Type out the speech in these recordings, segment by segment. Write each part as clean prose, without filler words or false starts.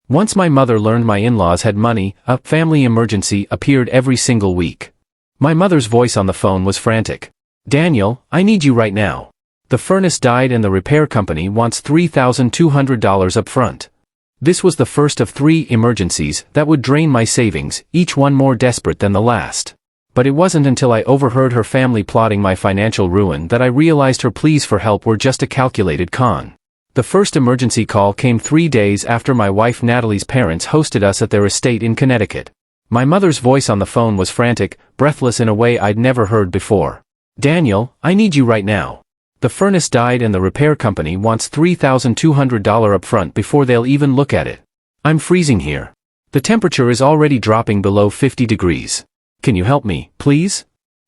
Once my mother learned my in-laws had money, a family emergency appeared every single week. My mother's voice on the phone was frantic. "Daniel, I need you right now. The furnace died and the repair company wants $3,200 up front." This was the first of 3 emergencies that would drain my savings, each one more desperate than the last. But it wasn't until I overheard her family plotting my financial ruin that I realized her pleas for help were just a calculated con. The first emergency call came 3 days after my wife Natalie's parents hosted us at their estate in Connecticut. My mother's voice on the phone was frantic, breathless in a way I'd never heard before. "Daniel, I need you right now. The furnace died and the repair company wants $3,200 up front before they'll even look at it. I'm freezing here. The temperature is already dropping below 50 degrees. Can you help me, please?"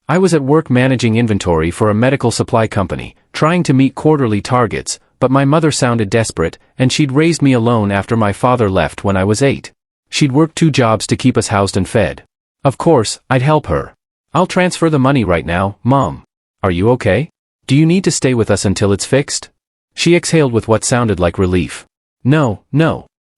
I was at work managing inventory for a medical supply company, trying to meet quarterly targets, but my mother sounded desperate, and she'd raised me alone after my father left when I was 8. She'd worked 2 jobs to keep us housed and fed. Of course, I'd help her. "I'll transfer the money right now, Mom. Are you okay? Do you need to stay with us until it's fixed?" She exhaled with what sounded like relief. No.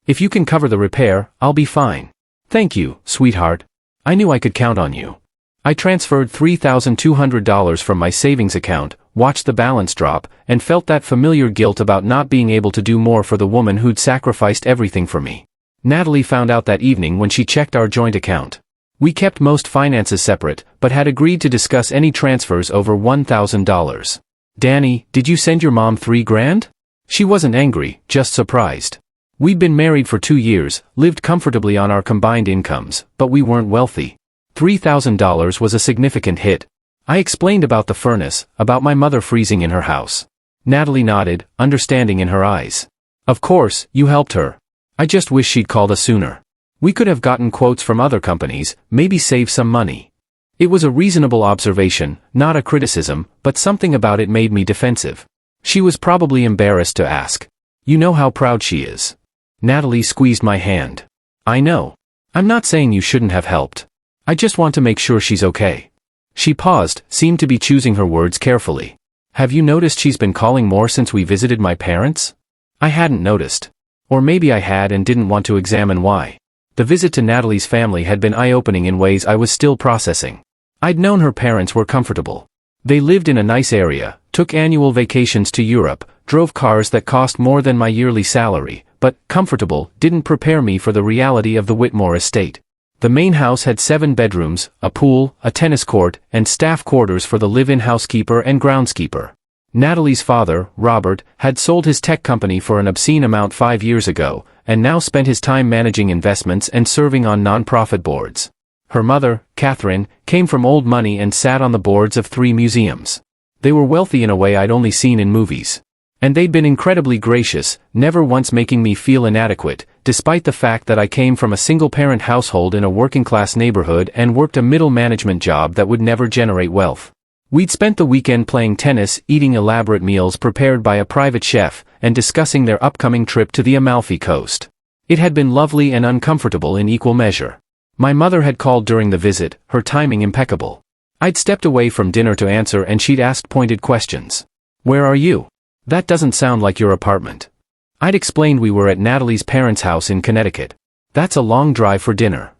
If you can cover the repair, I'll be fine. Thank you, sweetheart. I knew I could count on you." I transferred $3,200 from my savings account, watched the balance drop, and felt that familiar guilt about not being able to do more for the woman who'd sacrificed everything for me. Natalie found out that evening when she checked our joint account. We kept most finances separate, but had agreed to discuss any transfers over $1,000. "Danny, did you send your mom $3,000? She wasn't angry, just surprised. We'd been married for 2 years, lived comfortably on our combined incomes, but we weren't wealthy. $3,000 was a significant hit. I explained about the furnace, about my mother freezing in her house. Natalie nodded, understanding in her eyes. "Of course, you helped her. I just wish she'd called us sooner. We could have gotten quotes from other companies, maybe save some money." It was a reasonable observation, not a criticism, but something about it made me defensive. She was probably embarrassed to ask. "You know how proud she is." Natalie squeezed my hand. "I know. I'm not saying you shouldn't have helped. I just want to make sure she's okay." She paused, seemed to be choosing her words carefully. "Have you noticed she's been calling more since we visited my parents?" I hadn't noticed. Or maybe I had and didn't want to examine why. The visit to Natalie's family had been eye-opening in ways I was still processing. I'd known her parents were comfortable. They lived in a nice area, took annual vacations to Europe, drove cars that cost more than my yearly salary, but comfortable didn't prepare me for the reality of the Whitmore estate. The main house had 7 bedrooms, a pool, a tennis court, and staff quarters for the live-in housekeeper and groundskeeper. Natalie's father, Robert, had sold his tech company for an obscene amount 5 years ago, and now spent his time managing investments and serving on non-profit boards. Her mother, Catherine, came from old money and sat on the boards of 3 museums. They were wealthy in a way I'd only seen in movies. And they'd been incredibly gracious, never once making me feel inadequate, despite the fact that I came from a single-parent household in a working-class neighborhood and worked a middle management job that would never generate wealth. We'd spent the weekend playing tennis, eating elaborate meals prepared by a private chef, and discussing their upcoming trip to the Amalfi Coast. It had been lovely and uncomfortable in equal measure. My mother had called during the visit, her timing impeccable. I'd stepped away from dinner to answer and she'd asked pointed questions. "Where are you? That doesn't sound like your apartment." I'd explained we were at Natalie's parents' house in Connecticut. "That's a long drive for dinner."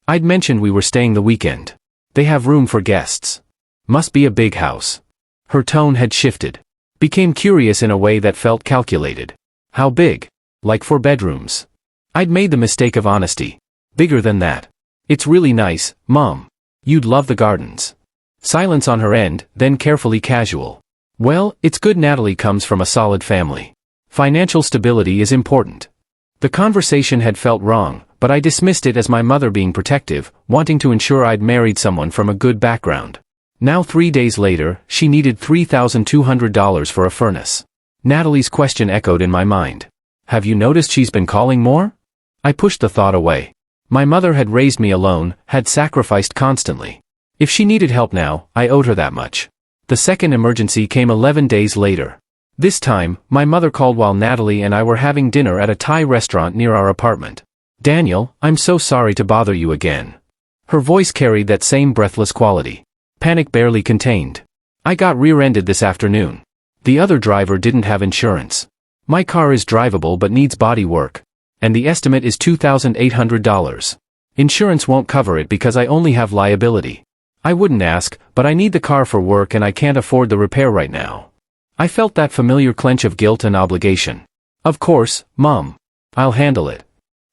I'd mentioned we were staying the weekend. "They have room for guests. Must be a big house." Her tone had shifted. Became curious in a way that felt calculated. "How big? Like 4 bedrooms?" I'd made the mistake of honesty. "Bigger than that. It's really nice, Mom. You'd love the gardens." Silence on her end, then carefully casual. "Well, it's good Natalie comes from a solid family. Financial stability is important." The conversation had felt wrong, but I dismissed it as my mother being protective, wanting to ensure I'd married someone from a good background. Now 3 days later, she needed $3,200 for a furnace. Natalie's question echoed in my mind. "Have you noticed she's been calling more?" I pushed the thought away. My mother had raised me alone, had sacrificed constantly. If she needed help now, I owed her that much. The second emergency came 11 days later. This time, my mother called while Natalie and I were having dinner at a Thai restaurant near our apartment. "Daniel, I'm so sorry to bother you again." Her voice carried that same breathless quality. Panic barely contained. "I got rear-ended this afternoon. The other driver didn't have insurance. My car is drivable but needs body work. And the estimate is $2,800. Insurance won't cover it because I only have liability. I wouldn't ask, but I need the car for work and I can't afford the repair right now. I felt that familiar clench of guilt and obligation. Of course, Mom. I'll handle it.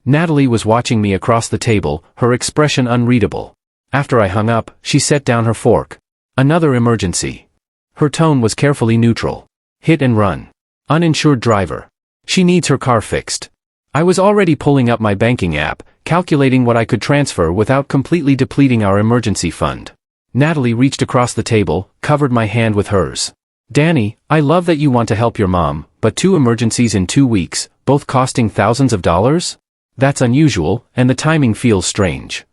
Natalie was watching me across the table, her expression unreadable. After I hung up, she set down her fork. Another emergency. Her tone was carefully neutral. Hit and run. Uninsured driver. She needs her car fixed. I was already pulling up my banking app, calculating what I could transfer without completely depleting our emergency fund. Natalie reached across the table, covered my hand with hers. Danny, I love that you want to help your mom, but 2 emergencies in 2 weeks, both costing thousands of dollars? That's unusual, and the timing feels strange.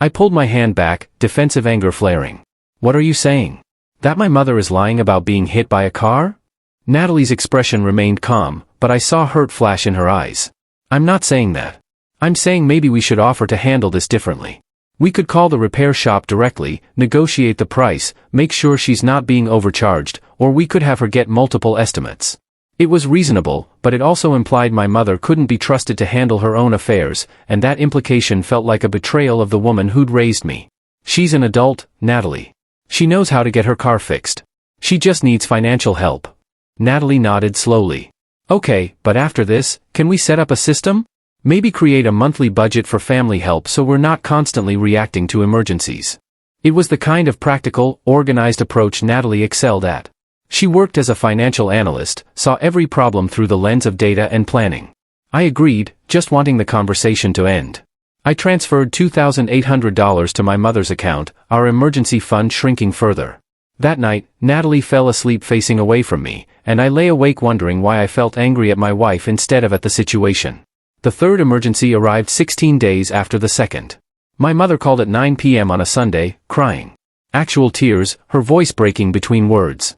I pulled my hand back, defensive anger flaring. What are you saying? That my mother is lying about being hit by a car? Natalie's expression remained calm, but I saw hurt flash in her eyes. I'm not saying that. I'm saying maybe we should offer to handle this differently. We could call the repair shop directly, negotiate the price, make sure she's not being overcharged, or we could have her get multiple estimates. It was reasonable, but it also implied my mother couldn't be trusted to handle her own affairs, and that implication felt like a betrayal of the woman who'd raised me. She's an adult, Natalie. She knows how to get her car fixed. She just needs financial help. Natalie nodded slowly. Okay, but after this, can we set up a system? Maybe create a monthly budget for family help so we're not constantly reacting to emergencies. It was the kind of practical, organized approach Natalie excelled at. She worked as a financial analyst, saw every problem through the lens of data and planning. I agreed, just wanting the conversation to end. I transferred $2,800 to my mother's account, our emergency fund shrinking further. That night, Natalie fell asleep facing away from me, and I lay awake wondering why I felt angry at my wife instead of at the situation. The third emergency arrived 16 days after the second. My mother called at 9 p.m. on a Sunday, crying. Actual tears, her voice breaking between words.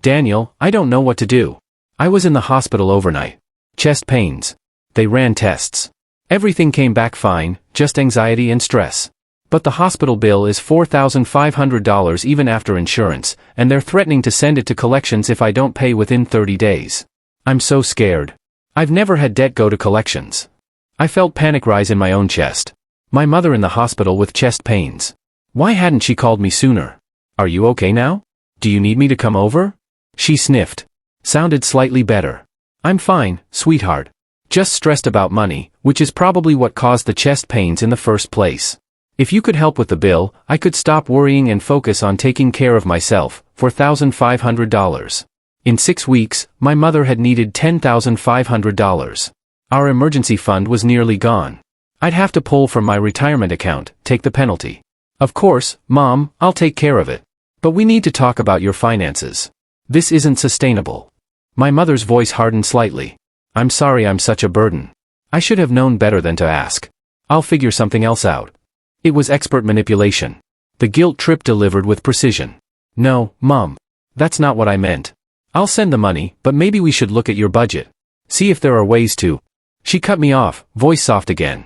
Daniel, I don't know what to do. I was in the hospital overnight. Chest pains. They ran tests. Everything came back fine, just anxiety and stress. But the hospital bill is $4,500 even after insurance, and they're threatening to send it to collections if I don't pay within 30 days. I'm so scared. I've never had debt go to collections. I felt panic rise in my own chest. My mother in the hospital with chest pains. Why hadn't she called me sooner? Are you okay now? Do you need me to come over? She sniffed. Sounded slightly better. I'm fine, sweetheart. Just stressed about money, which is probably what caused the chest pains in the first place. If you could help with the bill, I could stop worrying and focus on taking care of myself, $4,500. In 6 weeks, my mother had needed $10,500. Our emergency fund was nearly gone. I'd have to pull from my retirement account, take the penalty. Of course, Mom, I'll take care of it. But we need to talk about your finances. This isn't sustainable. My mother's voice hardened slightly. I'm sorry I'm such a burden. I should have known better than to ask. I'll figure something else out. It was expert manipulation. The guilt trip delivered with precision. No, Mom. That's not what I meant. I'll send the money, but maybe we should look at your budget. See if there are ways to. She cut me off, voice soft again.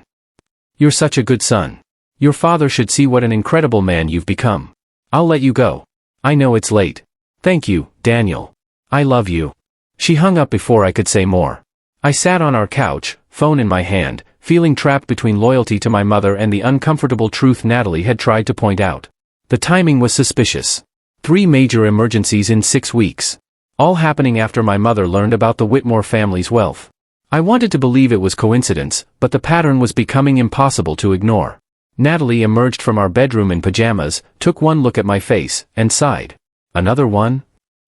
You're such a good son. Your father should see what an incredible man you've become. I'll let you go. I know it's late. Thank you, Daniel. I love you. She hung up before I could say more. I sat on our couch, phone in my hand, feeling trapped between loyalty to my mother and the uncomfortable truth Natalie had tried to point out. The timing was suspicious. 3 major emergencies in 6 weeks. All happening after my mother learned about the Whitmore family's wealth. I wanted to believe it was coincidence, but the pattern was becoming impossible to ignore. Natalie emerged from our bedroom in pajamas, took one look at my face, and sighed. Another one?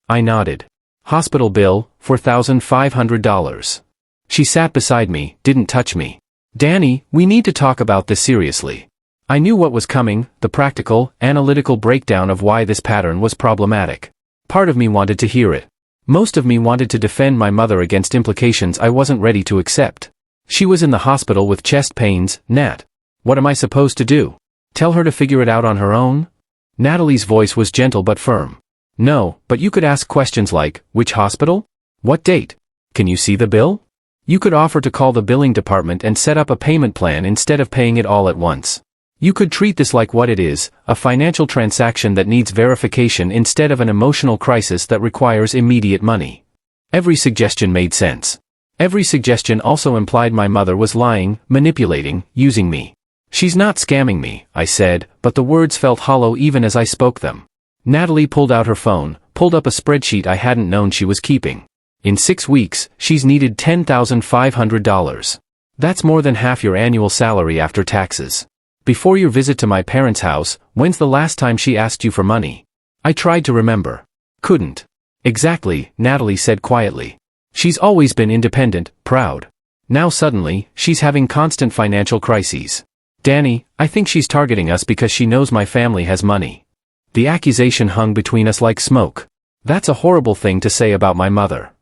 I nodded. Hospital bill, $4,500. She sat beside me, didn't touch me. Danny, we need to talk about this seriously. I knew what was coming, the practical, analytical breakdown of why this pattern was problematic. Part of me wanted to hear it. Most of me wanted to defend my mother against implications I wasn't ready to accept. She was in the hospital with chest pains, Nat. What am I supposed to do? Tell her to figure it out on her own? Natalie's voice was gentle but firm. No, but you could ask questions like, which hospital? What date? Can you see the bill? You could offer to call the billing department and set up a payment plan instead of paying it all at once. You could treat this like what it is, a financial transaction that needs verification instead of an emotional crisis that requires immediate money. Every suggestion made sense. Every suggestion also implied my mother was lying, manipulating, using me. She's not scamming me, I said, but the words felt hollow even as I spoke them. Natalie pulled out her phone, pulled up a spreadsheet I hadn't known she was keeping. In 6 weeks, she's needed $10,500. That's more than half your annual salary after taxes. Before your visit to my parents' house, when's the last time she asked you for money? I tried to remember. Couldn't. Exactly, Natalie said quietly. She's always been independent, proud. Now suddenly, she's having constant financial crises. Danny, I think she's targeting us because she knows my family has money. The accusation hung between us like smoke. That's a horrible thing to say about my mother.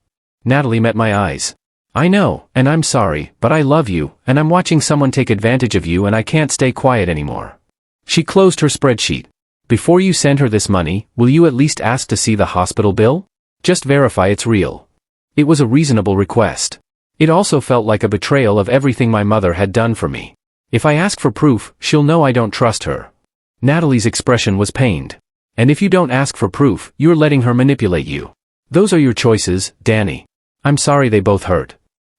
Natalie met my eyes. I know, and I'm sorry, but I love you, and I'm watching someone take advantage of you and I can't stay quiet anymore. She closed her spreadsheet. Before you send her this money, will you at least ask to see the hospital bill? Just verify it's real. It was a reasonable request. It also felt like a betrayal of everything my mother had done for me. If I ask for proof, she'll know I don't trust her. Natalie's expression was pained. And if you don't ask for proof, you're letting her manipulate you. Those are your choices, Danny. I'm sorry they both hurt.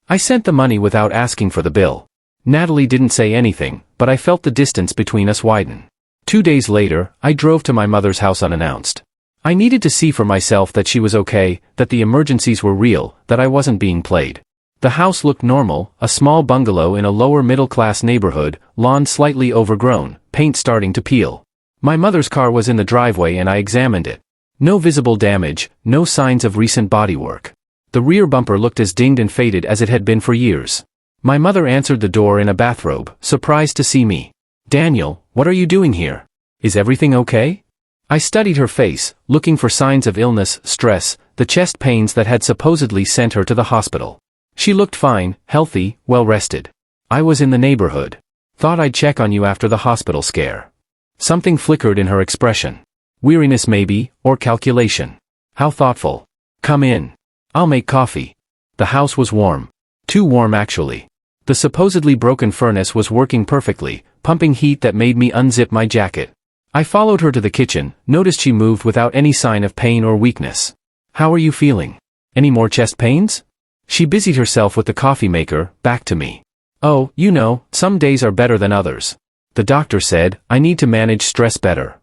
I sent the money without asking for the bill. Natalie didn't say anything, but I felt the distance between us widen. 2 days later, I drove to my mother's house unannounced. I needed to see for myself that she was okay, that the emergencies were real, that I wasn't being played. The house looked normal, a small bungalow in a lower middle-class neighborhood, lawn slightly overgrown, paint starting to peel. My mother's car was in the driveway and I examined it. No visible damage, no signs of recent bodywork. The rear bumper looked as dinged and faded as it had been for years. My mother answered the door in a bathrobe, surprised to see me. Daniel, what are you doing here? Is everything okay? I studied her face, looking for signs of illness, stress, the chest pains that had supposedly sent her to the hospital. She looked fine, healthy, well-rested. I was in the neighborhood. Thought I'd check on you after the hospital scare. Something flickered in her expression. Weariness maybe, or calculation. How thoughtful. Come in. I'll make coffee. The house was warm. Too warm actually. The supposedly broken furnace was working perfectly, pumping heat that made me unzip my jacket. I followed her to the kitchen, noticed she moved without any sign of pain or weakness. How are you feeling? Any more chest pains? She busied herself with the coffee maker, back to me. Oh, you know, some days are better than others. The doctor said, I need to manage stress better.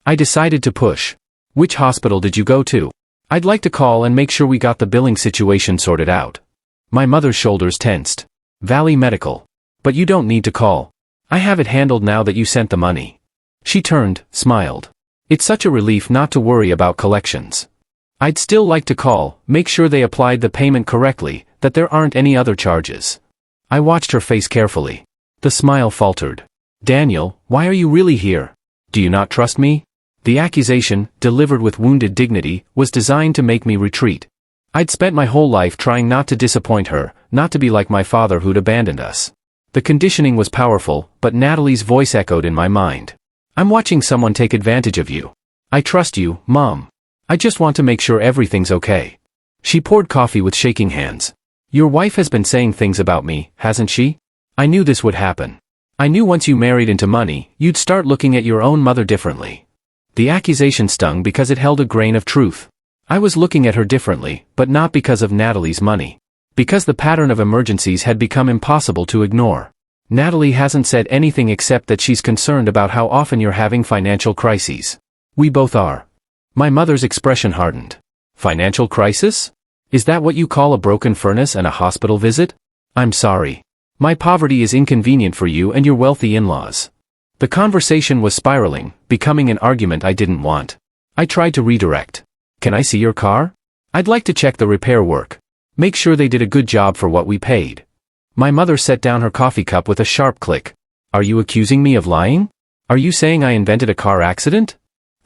I decided to push. Which hospital did you go to? I'd like to call and make sure we got the billing situation sorted out. My mother's shoulders tensed. Valley Medical. But you don't need to call. I have it handled now that you sent the money. She turned, smiled. It's such a relief not to worry about collections. I'd still like to call, make sure they applied the payment correctly, that there aren't any other charges. I watched her face carefully. The smile faltered. Daniel, why are you really here? Do you not trust me? The accusation, delivered with wounded dignity, was designed to make me retreat. I'd spent my whole life trying not to disappoint her, not to be like my father who'd abandoned us. The conditioning was powerful, but Natalie's voice echoed in my mind. I'm watching someone take advantage of you. I trust you, Mom. I just want to make sure everything's okay. She poured coffee with shaking hands. Your wife has been saying things about me, hasn't she? I knew this would happen. I knew once you married into money, you'd start looking at your own mother differently. The accusation stung because it held a grain of truth. I was looking at her differently, but not because of Natalie's money. Because the pattern of emergencies had become impossible to ignore. Natalie hasn't said anything except that she's concerned about how often you're having financial crises. We both are. My mother's expression hardened. Financial crisis? Is that what you call a broken furnace and a hospital visit? I'm sorry. My poverty is inconvenient for you and your wealthy in-laws. The conversation was spiraling, becoming an argument I didn't want. I tried to redirect. Can I see your car? I'd like to check the repair work. Make sure they did a good job for what we paid. My mother set down her coffee cup with a sharp click. Are you accusing me of lying? Are you saying I invented a car accident?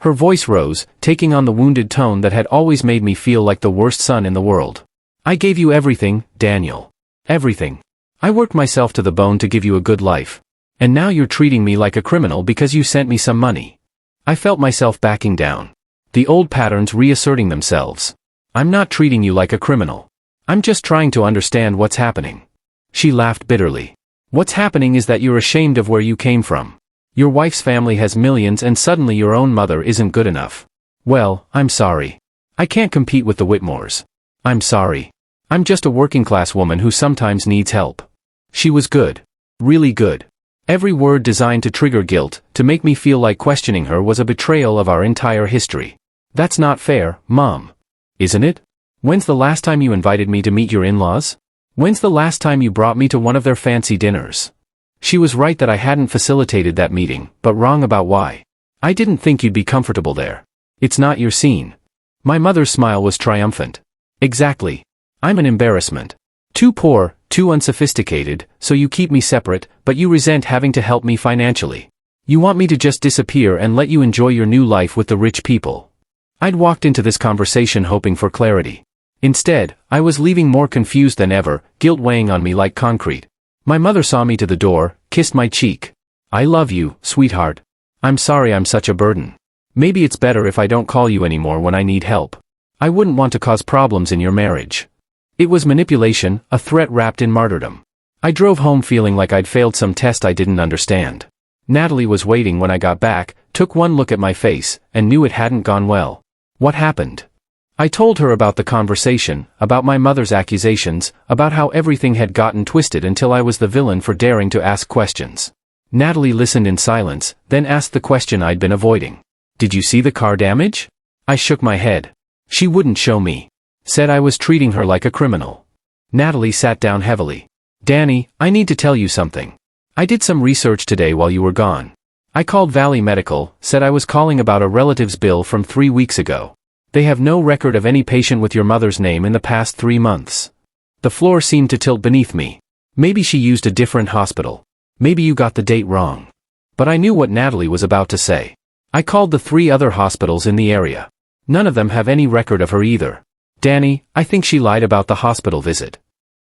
Her voice rose, taking on the wounded tone that had always made me feel like the worst son in the world. I gave you everything, Daniel. Everything. I worked myself to the bone to give you a good life. And now you're treating me like a criminal because you sent me some money. I felt myself backing down. The old patterns reasserting themselves. I'm not treating you like a criminal. I'm just trying to understand what's happening. She laughed bitterly. What's happening is that you're ashamed of where you came from. Your wife's family has millions and suddenly your own mother isn't good enough. Well, I'm sorry. I can't compete with the Whitmores. I'm sorry. I'm just a working-class woman who sometimes needs help. She was good. Really good. Every word designed to trigger guilt, to make me feel like questioning her, was a betrayal of our entire history. That's not fair, Mom. Isn't it? When's the last time you invited me to meet your in-laws? When's the last time you brought me to one of their fancy dinners? She was right that I hadn't facilitated that meeting, but wrong about why. I didn't think you'd be comfortable there. It's not your scene. My mother's smile was triumphant. Exactly. I'm an embarrassment. Too poor, too unsophisticated, so you keep me separate, but you resent having to help me financially. You want me to just disappear and let you enjoy your new life with the rich people. I'd walked into this conversation hoping for clarity. Instead, I was leaving more confused than ever, guilt weighing on me like concrete. My mother saw me to the door, kissed my cheek. I love you, sweetheart. I'm sorry I'm such a burden. Maybe it's better if I don't call you anymore when I need help. I wouldn't want to cause problems in your marriage. It was manipulation, a threat wrapped in martyrdom. I drove home feeling like I'd failed some test I didn't understand. Natalie was waiting when I got back, took one look at my face, and knew it hadn't gone well. What happened? I told her about the conversation, about my mother's accusations, about how everything had gotten twisted until I was the villain for daring to ask questions. Natalie listened in silence, then asked the question I'd been avoiding. Did you see the car damage? I shook my head. She wouldn't show me. Said I was treating her like a criminal. Natalie sat down heavily. Danny, I need to tell you something. I did some research today while you were gone. I called Valley Medical, said I was calling about a relative's bill from 3 weeks ago. They have no record of any patient with your mother's name in the past 3 months. The floor seemed to tilt beneath me. Maybe she used a different hospital. Maybe you got the date wrong. But I knew what Natalie was about to say. I called the 3 other hospitals in the area. None of them have any record of her either. Danny, I think she lied about the hospital visit.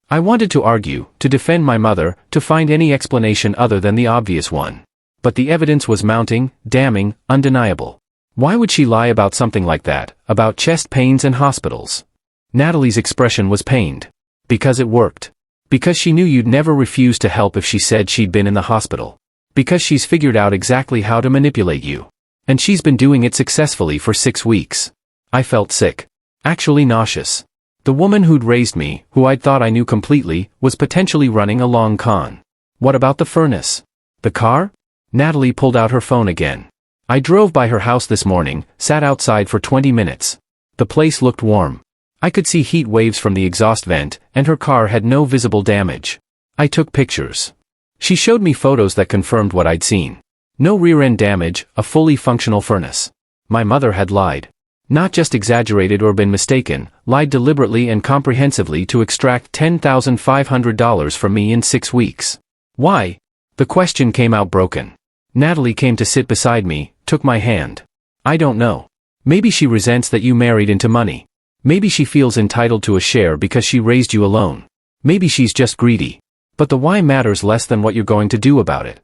I wanted to argue, to defend my mother, to find any explanation other than the obvious one. But the evidence was mounting, damning, undeniable. Why would she lie about something like that, about chest pains and hospitals? Natalie's expression was pained. Because it worked. Because she knew you'd never refuse to help if she said she'd been in the hospital. Because she's figured out exactly how to manipulate you. And she's been doing it successfully for 6 weeks. I felt sick. Actually nauseous. The woman who'd raised me, who I'd thought I knew completely, was potentially running a long con. What about the furnace? The car? Natalie pulled out her phone again. I drove by her house this morning, sat outside for 20 minutes. The place looked warm. I could see heat waves from the exhaust vent, and her car had no visible damage. I took pictures. She showed me photos that confirmed what I'd seen. No rear-end damage, a fully functional furnace. My mother had lied. Not just exaggerated or been mistaken, lied deliberately and comprehensively to extract $10,500 from me in 6 weeks. Why? The question came out broken. Natalie came to sit beside me, took my hand. I don't know. Maybe she resents that you married into money. Maybe she feels entitled to a share because she raised you alone. Maybe she's just greedy. But the why matters less than what you're going to do about it.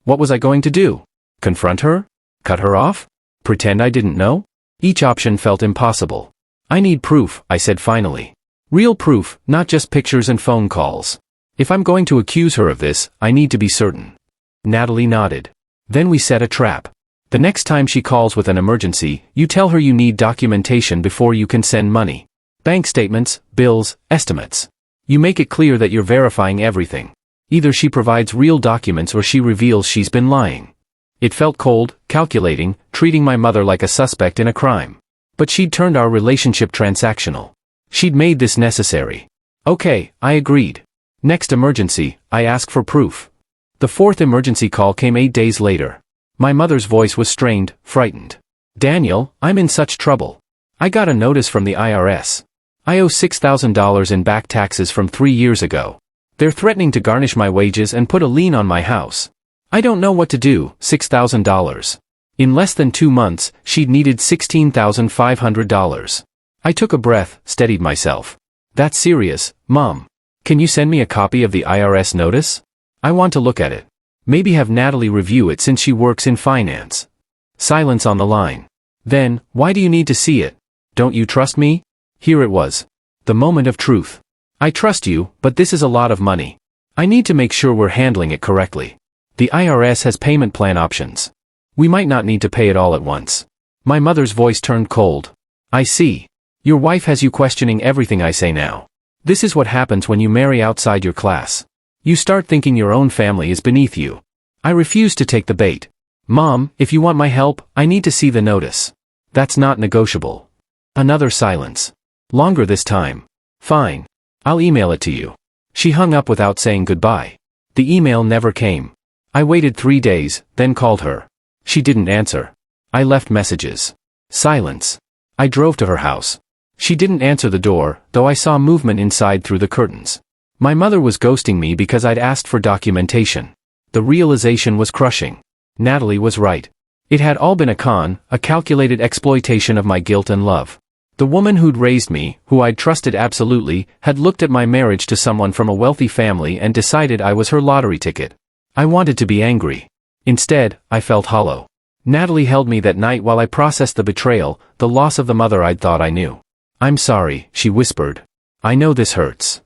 What was I going to do? Confront her? Cut her off? Pretend I didn't know? Each option felt impossible. I need proof, I said finally. Real proof, not just pictures and phone calls. If I'm going to accuse her of this, I need to be certain. Natalie nodded. Then we set a trap. The next time she calls with an emergency, you tell her you need documentation before you can send money. Bank statements, bills, estimates. You make it clear that you're verifying everything. Either she provides real documents or she reveals she's been lying. It felt cold, calculating, treating my mother like a suspect in a crime. But she'd turned our relationship transactional. She'd made this necessary. Okay, I agreed. Next emergency, I asked for proof. The 4th emergency call came 8 days later. My mother's voice was strained, frightened. Daniel, I'm in such trouble. I got a notice from the IRS. I owe $6,000 in back taxes from 3 years ago. They're threatening to garnish my wages and put a lien on my house. I don't know what to do, $6,000. In less than 2 months, she'd needed $16,500. I took a breath, steadied myself. That's serious, Mom. Can you send me a copy of the IRS notice? I want to look at it. Maybe have Natalie review it since she works in finance. Silence on the line. Then, why do you need to see it? Don't you trust me? Here it was. The moment of truth. I trust you, but this is a lot of money. I need to make sure we're handling it correctly. The IRS has payment plan options. We might not need to pay it all at once. My mother's voice turned cold. I see. Your wife has you questioning everything I say now. This is what happens when you marry outside your class. You start thinking your own family is beneath you. I refuse to take the bait. Mom, if you want my help, I need to see the notice. That's not negotiable. Another silence. Longer this time. Fine. I'll email it to you. She hung up without saying goodbye. The email never came. I waited 3 days, then called her. She didn't answer. I left messages. Silence. I drove to her house. She didn't answer the door, though I saw movement inside through the curtains. My mother was ghosting me because I'd asked for documentation. The realization was crushing. Natalie was right. It had all been a con, a calculated exploitation of my guilt and love. The woman who'd raised me, who I'd trusted absolutely, had looked at my marriage to someone from a wealthy family and decided I was her lottery ticket. I wanted to be angry. Instead, I felt hollow. Natalie held me that night while I processed the betrayal, the loss of the mother I'd thought I knew. I'm sorry, she whispered. I know this hurts.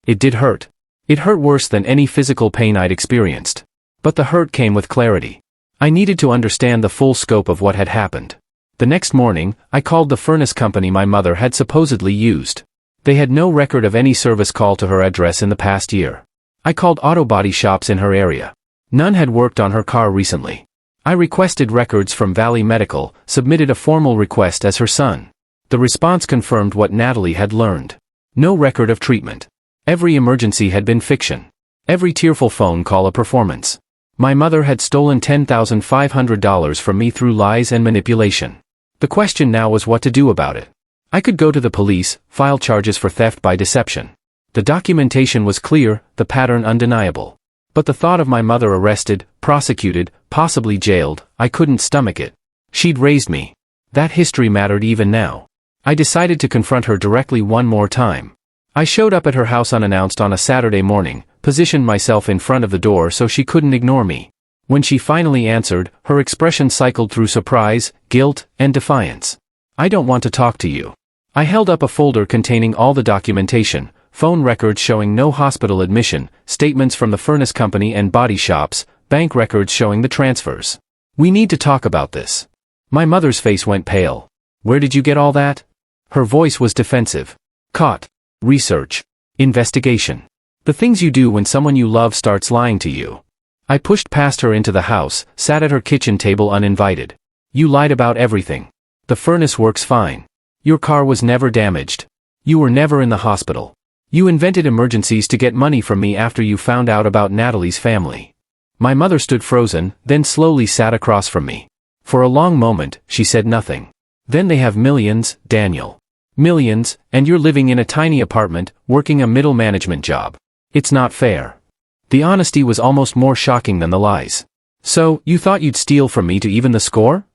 It did hurt. It hurt worse than any physical pain I'd experienced. But the hurt came with clarity. I needed to understand the full scope of what had happened. The next morning, I called the furnace company my mother had supposedly used. They had no record of any service call to her address in the past year. I called auto body shops in her area. None had worked on her car recently. I requested records from Valley Medical, submitted a formal request as her son. The response confirmed what Natalie had learned. No record of treatment. Every emergency had been fiction. Every tearful phone call a performance. My mother had stolen $10,500 from me through lies and manipulation. The question now was what to do about it. I could go to the police, file charges for theft by deception. The documentation was clear, the pattern undeniable. But the thought of my mother arrested, prosecuted, possibly jailed, I couldn't stomach it. She'd raised me. That history mattered even now. I decided to confront her directly one more time. I showed up at her house unannounced on a Saturday morning, positioned myself in front of the door so she couldn't ignore me. When she finally answered, her expression cycled through surprise, guilt, and defiance. I don't want to talk to you. I held up a folder containing all the documentation, phone records showing no hospital admission, statements from the furnace company and body shops, bank records showing the transfers. We need to talk about this. My mother's face went pale. Where did you get all that? Her voice was defensive. Caught. Research. Investigation. The things you do when someone you love starts lying to you. I pushed past her into the house, sat at her kitchen table uninvited. You lied about everything. The furnace works fine. Your car was never damaged. You were never in the hospital. You invented emergencies to get money from me after you found out about Natalie's family. My mother stood frozen, then slowly sat across from me. For a long moment, she said nothing. Then they have millions, Daniel. Millions, and you're living in a tiny apartment, working a middle management job. It's not fair. The honesty was almost more shocking than the lies. So, you thought you'd steal from me to even the score?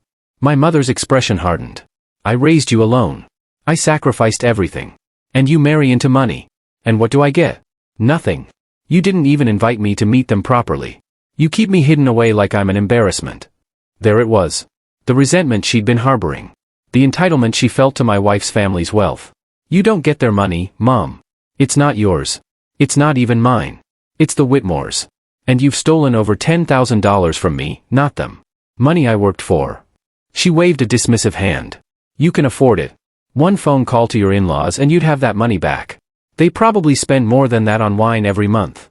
My mother's expression hardened. I raised you alone. I sacrificed everything. And you marry into money. And what do I get? Nothing. You didn't even invite me to meet them properly. You keep me hidden away like I'm an embarrassment. There it was. The resentment she'd been harboring. The entitlement she felt to my wife's family's wealth. You don't get their money, Mom. It's not yours. It's not even mine. It's the Whitmores. And you've stolen over $10,000 from me, not them. Money I worked for. She waved a dismissive hand. You can afford it. One phone call to your in-laws and you'd have that money back. They probably spend more than that on wine every month.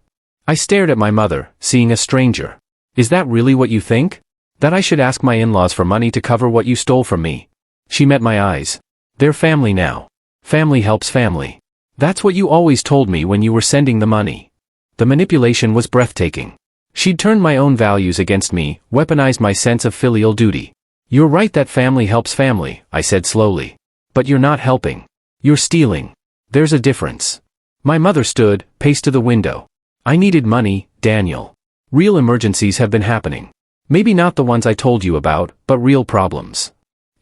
I stared at my mother, seeing a stranger. Is that really what you think? That I should ask my in-laws for money to cover what you stole from me? She met my eyes. They're family now. Family helps family. That's what you always told me when you were sending the money. The manipulation was breathtaking. She'd turned my own values against me, weaponized my sense of filial duty. You're right that family helps family, I said slowly. But you're not helping. You're stealing. There's a difference. My mother stood, paced to the window. I needed money, Daniel. Real emergencies have been happening. Maybe not the ones I told you about, but real problems.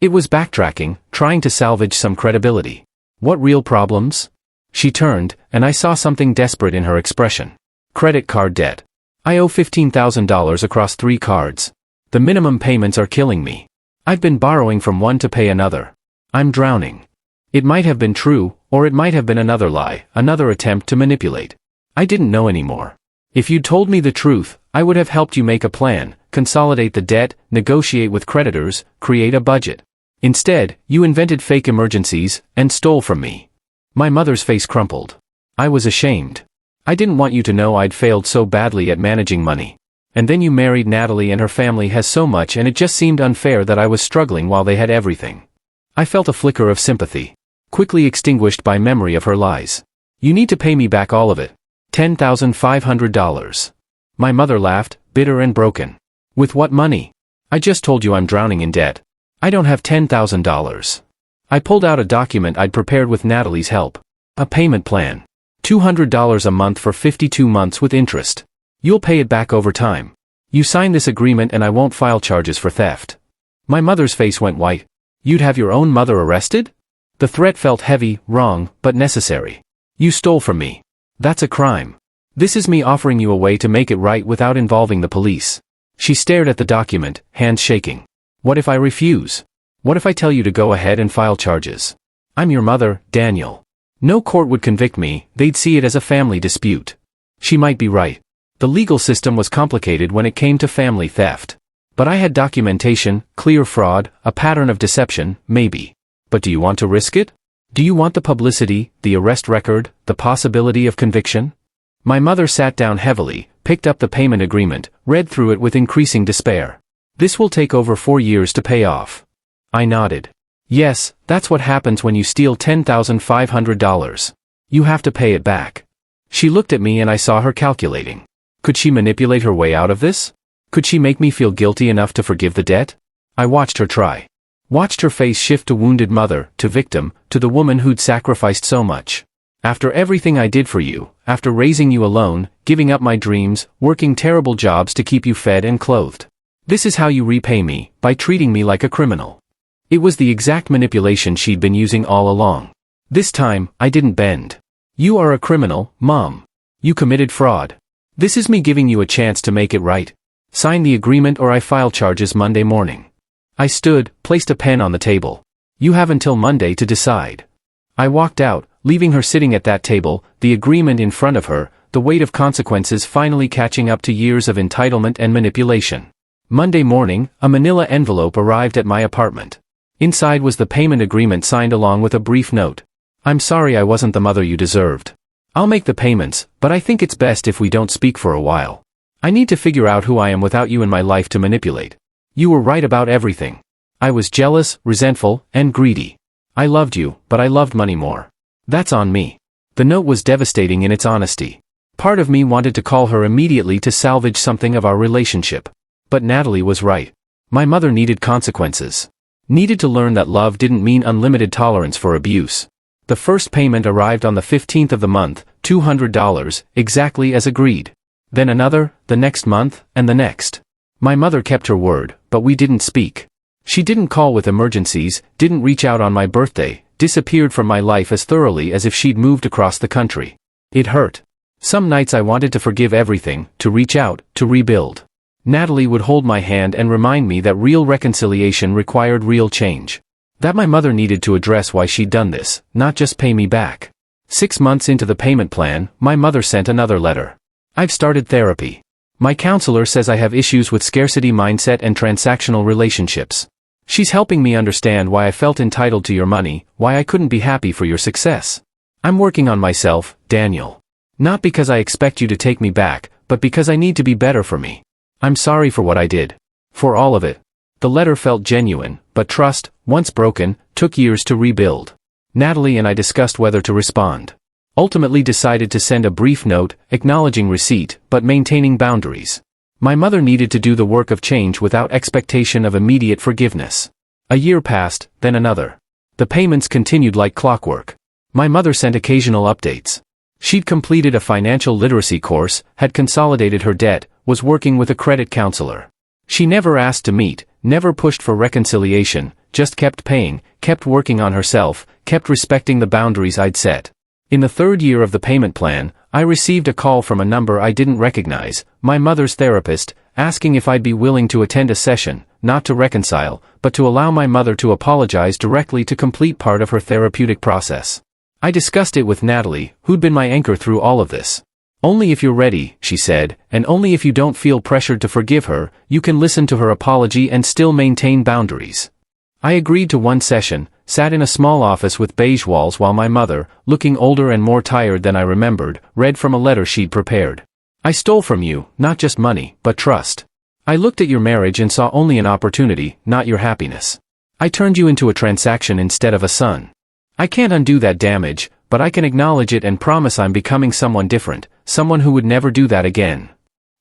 It was backtracking, trying to salvage some credibility. What real problems? She turned, and I saw something desperate in her expression. Credit card debt. I owe $15,000 across 3 cards. The minimum payments are killing me. I've been borrowing from one to pay another. I'm drowning. It might have been true, or it might have been another lie, another attempt to manipulate. I didn't know anymore. If you'd told me the truth, I would have helped you make a plan, consolidate the debt, negotiate with creditors, create a budget. Instead, you invented fake emergencies, and stole from me. My mother's face crumpled. I was ashamed. I didn't want you to know I'd failed so badly at managing money. And then you married Natalie and her family has so much and it just seemed unfair that I was struggling while they had everything. I felt a flicker of sympathy, quickly extinguished by memory of her lies. You need to pay me back all of it. $10,500. My mother laughed, bitter and broken. With what money? I just told you I'm drowning in debt. I don't have $10,000. I pulled out a document I'd prepared with Natalie's help. A payment plan. $200 a month for 52 months with interest. You'll pay it back over time. You sign this agreement and I won't file charges for theft. My mother's face went white. You'd have your own mother arrested? The threat felt heavy, wrong, but necessary. You stole from me. That's a crime. This is me offering you a way to make it right without involving the police. She stared at the document, hands shaking. What if I refuse? What if I tell you to go ahead and file charges? I'm your mother, Daniel. No court would convict me, they'd see it as a family dispute. She might be right. The legal system was complicated when it came to family theft. But I had documentation, clear fraud, a pattern of deception, maybe. But do you want to risk it? Do you want the publicity, the arrest record, the possibility of conviction? My mother sat down heavily, picked up the payment agreement, read through it with increasing despair. This will take over 4 years to pay off. I nodded. Yes, that's what happens when you steal $10,500. You have to pay it back. She looked at me and I saw her calculating. Could she manipulate her way out of this? Could she make me feel guilty enough to forgive the debt? I watched her try. Watched her face shift to wounded mother, to victim, to the woman who'd sacrificed so much. After everything I did for you, after raising you alone, giving up my dreams, working terrible jobs to keep you fed and clothed. This is how you repay me, by treating me like a criminal. It was the exact manipulation she'd been using all along. This time, I didn't bend. You are a criminal, Mom. You committed fraud. This is me giving you a chance to make it right. Sign the agreement or I file charges Monday morning. I stood, placed a pen on the table. You have until Monday to decide. I walked out, leaving her sitting at that table, the agreement in front of her, the weight of consequences finally catching up to years of entitlement and manipulation. Monday morning, a manila envelope arrived at my apartment. Inside was the payment agreement signed along with a brief note. I'm sorry I wasn't the mother you deserved. I'll make the payments, but I think it's best if we don't speak for a while. I need to figure out who I am without you in my life to manipulate. You were right about everything. I was jealous, resentful, and greedy. I loved you, but I loved money more. That's on me. The note was devastating in its honesty. Part of me wanted to call her immediately to salvage something of our relationship. But Natalie was right. My mother needed consequences. Needed to learn that love didn't mean unlimited tolerance for abuse. The first payment arrived on the 15th of the month, $200, exactly as agreed. Then another, the next month, and the next. My mother kept her word, but we didn't speak. She didn't call with emergencies, didn't reach out on my birthday, disappeared from my life as thoroughly as if she'd moved across the country. It hurt. Some nights I wanted to forgive everything, to reach out, to rebuild. Natalie would hold my hand and remind me that real reconciliation required real change. That my mother needed to address why she'd done this, not just pay me back. 6 months into the payment plan, my mother sent another letter. I've started therapy. My counselor says I have issues with scarcity mindset and transactional relationships. She's helping me understand why I felt entitled to your money, why I couldn't be happy for your success. I'm working on myself, Daniel. Not because I expect you to take me back, but because I need to be better for me. I'm sorry for what I did. For all of it. The letter felt genuine, but trust, once broken, took years to rebuild. Natalie and I discussed whether to respond. Ultimately decided to send a brief note, acknowledging receipt, but maintaining boundaries. My mother needed to do the work of change without expectation of immediate forgiveness. A year passed, then another. The payments continued like clockwork. My mother sent occasional updates. She'd completed a financial literacy course, had consolidated her debt, was working with a credit counselor. She never asked to meet, never pushed for reconciliation, just kept paying, kept working on herself, kept respecting the boundaries I'd set. In the 3rd year of the payment plan, I received a call from a number I didn't recognize, my mother's therapist, asking if I'd be willing to attend a session, not to reconcile, but to allow my mother to apologize directly to complete part of her therapeutic process. I discussed it with Natalie, who'd been my anchor through all of this. Only if you're ready, she said, and only if you don't feel pressured to forgive her, you can listen to her apology and still maintain boundaries. I agreed to one session, sat in a small office with beige walls while my mother, looking older and more tired than I remembered, read from a letter she'd prepared. I stole from you, not just money, but trust. I looked at your marriage and saw only an opportunity, not your happiness. I turned you into a transaction instead of a son. I can't undo that damage, but I can acknowledge it and promise I'm becoming someone different, someone who would never do that again.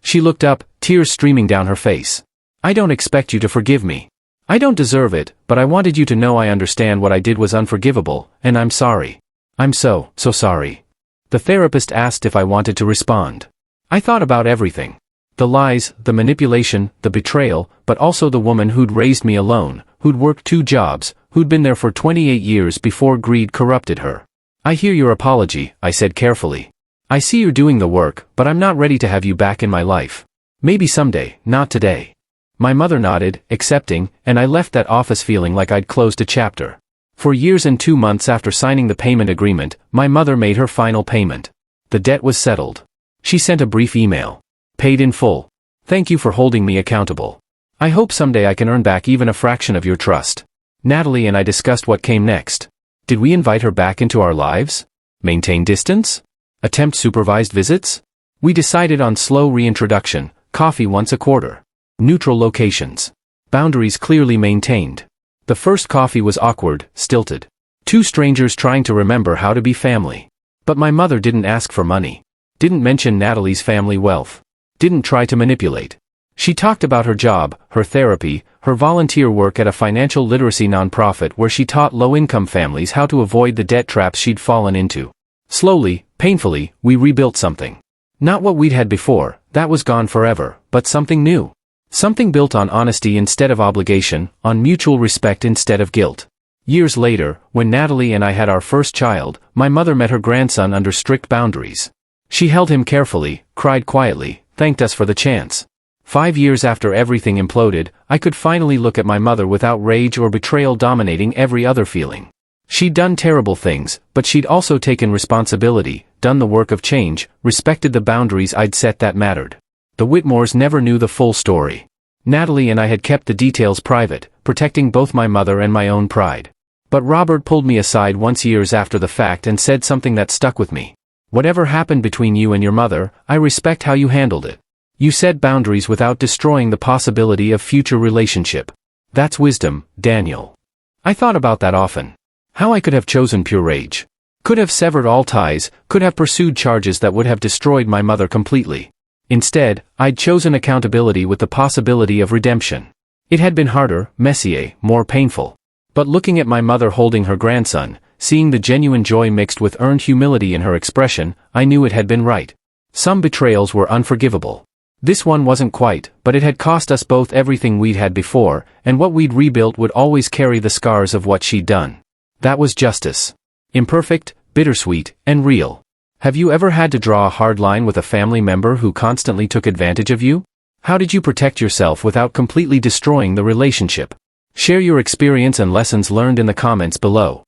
She looked up, tears streaming down her face. I don't expect you to forgive me. I don't deserve it, but I wanted you to know I understand what I did was unforgivable, and I'm sorry. I'm so sorry. The therapist asked if I wanted to respond. I thought about everything. The lies, the manipulation, the betrayal, but also the woman who'd raised me alone, who'd worked 2 jobs, who'd been there for 28 years before greed corrupted her. I hear your apology, I said carefully. I see you're doing the work, but I'm not ready to have you back in my life. Maybe someday, not today. My mother nodded, accepting, and I left that office feeling like I'd closed a chapter. For years and 2 months after signing the payment agreement, my mother made her final payment. The debt was settled. She sent a brief email. Paid in full. Thank you for holding me accountable. I hope someday I can earn back even a fraction of your trust. Natalie and I discussed what came next. Did we invite her back into our lives? Maintain distance? Attempt supervised visits? We decided on slow reintroduction, coffee once a quarter. Neutral locations. Boundaries clearly maintained. The first coffee was awkward, stilted. 2 strangers trying to remember how to be family. But my mother didn't ask for money. Didn't mention Natalie's family wealth. Didn't try to manipulate. She talked about her job, her therapy, her volunteer work at a financial literacy nonprofit where she taught low-income families how to avoid the debt traps she'd fallen into. Slowly, painfully, we rebuilt something. Not what we'd had before, that was gone forever, but something new. Something built on honesty instead of obligation, on mutual respect instead of guilt. Years later, when Natalie and I had our first child, my mother met her grandson under strict boundaries. She held him carefully, cried quietly, thanked us for the chance. 5 years after everything imploded, I could finally look at my mother without rage or betrayal dominating every other feeling. She'd done terrible things, but she'd also taken responsibility, done the work of change, respected the boundaries I'd set that mattered. The Whitmores never knew the full story. Natalie and I had kept the details private, protecting both my mother and my own pride. But Robert pulled me aside once years after the fact and said something that stuck with me. Whatever happened between you and your mother, I respect how you handled it. You set boundaries without destroying the possibility of future relationship. That's wisdom, Daniel. I thought about that often. How I could have chosen pure rage. Could have severed all ties, could have pursued charges that would have destroyed my mother completely. Instead, I'd chosen accountability with the possibility of redemption. It had been harder, messier, more painful. But looking at my mother holding her grandson, seeing the genuine joy mixed with earned humility in her expression, I knew it had been right. Some betrayals were unforgivable. This one wasn't quite, but it had cost us both everything we'd had before, and what we'd rebuilt would always carry the scars of what she'd done. That was justice. Imperfect, bittersweet, and real. Have you ever had to draw a hard line with a family member who constantly took advantage of you? How did you protect yourself without completely destroying the relationship? Share your experience and lessons learned in the comments below.